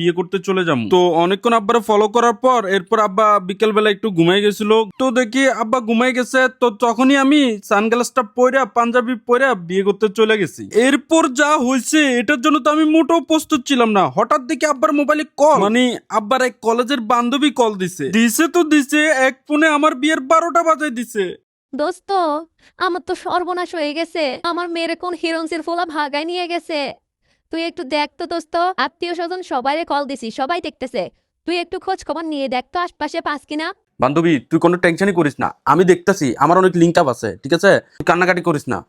বিয়ে করতে চলে যাবো। তো অনেকক্ষণ আব্বারে ফলো করার পর এরপর আব্বা বিকেল বেলা একটু ঘুমাই গেছিল। তো দেখি আব্বা ঘুমাই গেছে, তো তখনই আমি সানগ্লাসটা পরে পাঞ্জাবি পরে বিয়ে করতে চলে গেছি। এরপর যা হয়েছে এটার জন্য তো আমি মোটেও প্রস্তুত ছিলাম না। হঠাৎ দেখি আব্বার মোবাইলে কল, মানে আব্বার এক কলেজের বান্ধবী কল দিছে তো দিছে এক ফোনে আমার বিয়ের 12টা বাজায় দিছে। দোস্ত, আমার তো সর্বনাশ হয়ে গেছে। আমার মেয়ের কোন হিরোইন্সের ফোলা ভাগায় নিয়ে গেছে। তুই একটু দেখ তো দোস্ত, আত্মীয় স্বজন সবাইরে কল দিছি, সবাই দেখতেছে। তুই একটু খোঁজ খবর নিয়ে দেখ তো আশপাশে পাস কিনা। বান্ধবী তুই কোনো টেনশনই করিস না, আমি দেখতেছি, আমার অনেক লিঙ্ক আপ আছে, ঠিক আছে? তুই কান্নাকাটি করিস না।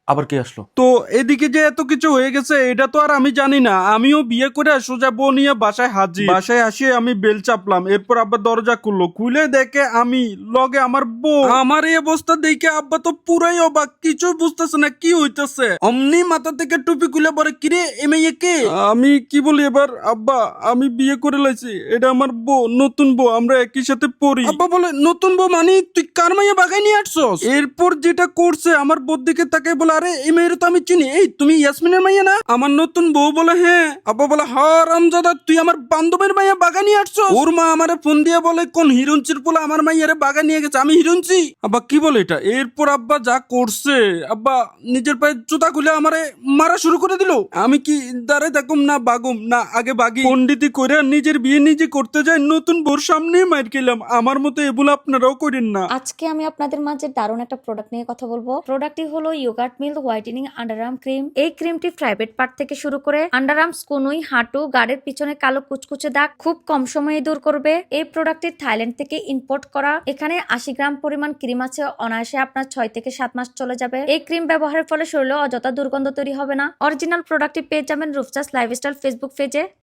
আবার কে আসলো? তো এদিকে যে এত কিছু হয়ে গেছে এটা তো আর আমি জানি না। আমিও বিয়ে করে সোজা বউ নিয়ে বাসায় হাজির। বাসায় আসে আমি বেল চাপলাম, এরপর আব্বা দরজা খুললো, খুলে দেখে আমি লগে আমার বউ। আমার এই অবস্থা দেখে আব্বা তো পুরাই অবাক, কিছুই বুঝতেছে না কি হইতেছে। অমনি মাথা থেকে টুপি খুলে পরে, কিরে এ মেয়ে কে? আমি কি বলি এবার, আব্বা আমি বিয়ে করে লাইছি, এটা আমার বউ, নতুন বউ, আমরা একই সাথে পড়ি। আব্বা বলে নতুন বউ মানে তুই কার মাইয়া বাগাই নিয়ে আসছস? এরপর যেটা করছে আমার বউর দিকে তাকে বলে, আরে এই মেয়ের তো আমি চিনি, এই তুমি ইয়াসমিনের মাইয়া না? আমার নতুন বউ বলে হ্যাঁ। আব্বা বলে হারামজাদা, তুই আমার বান্ধবের মাইয়া বাগা নিয়ে আসছস? ওর মা আমারে ফোন দিয়ে বলে কোন হিরুঞ্চির পোলা আমার মাইয়ারে বাগা নিয়ে গেছে, আমি হিরুঞ্চি? আব্বা কি বলে এটা? এরপর আব্বা যা করছে, আব্বা নিজের পায়ে জুতা খুলে আমারে মারা শুরু করে দিল। আমি কি দাঁড়ায় থাকুম না বাগুম, না আগে বাগি পন্ডিতি করে নিজের বিয়ে নিজে করতে যাই, নতুন বউর সামনে মার খেলাম। আমার মতো এগুলো আপনারাও করেন না। আজকে আমি আপনাদের মাঝে দারুণ একটা প্রোডাক্ট নিয়ে কথা বলবো। প্রোডাক্টটি হলো yogurt milk whitening underarm cream. এই ক্রিমটি প্রাইভেট পার্ট থেকে শুরু করে আন্ডারআর্মস, কনুই, হাঁটু, গাড়ের পিছনে কালো কুচকুচে দাগ খুব কম সময়ে দূর করবে। এই প্রোডাক্টটি থাইল্যান্ড থেকে ইম্পোর্ট করা। এখানে 80 গ্রাম পরিমাণ ক্রিম আছে, অনায়াসে আপনার 6 থেকে 7 মাস চলে যাবে। এই ক্রিম ব্যবহারের ফলে শরীরে অযথা দুর্গন্ধ তৈরি হবে না। অরিজিনাল প্রোডাক্টটি পেয়ে যাবেন রূপচাঁদ লাইফস্টাইল ফেসবুক পেজে।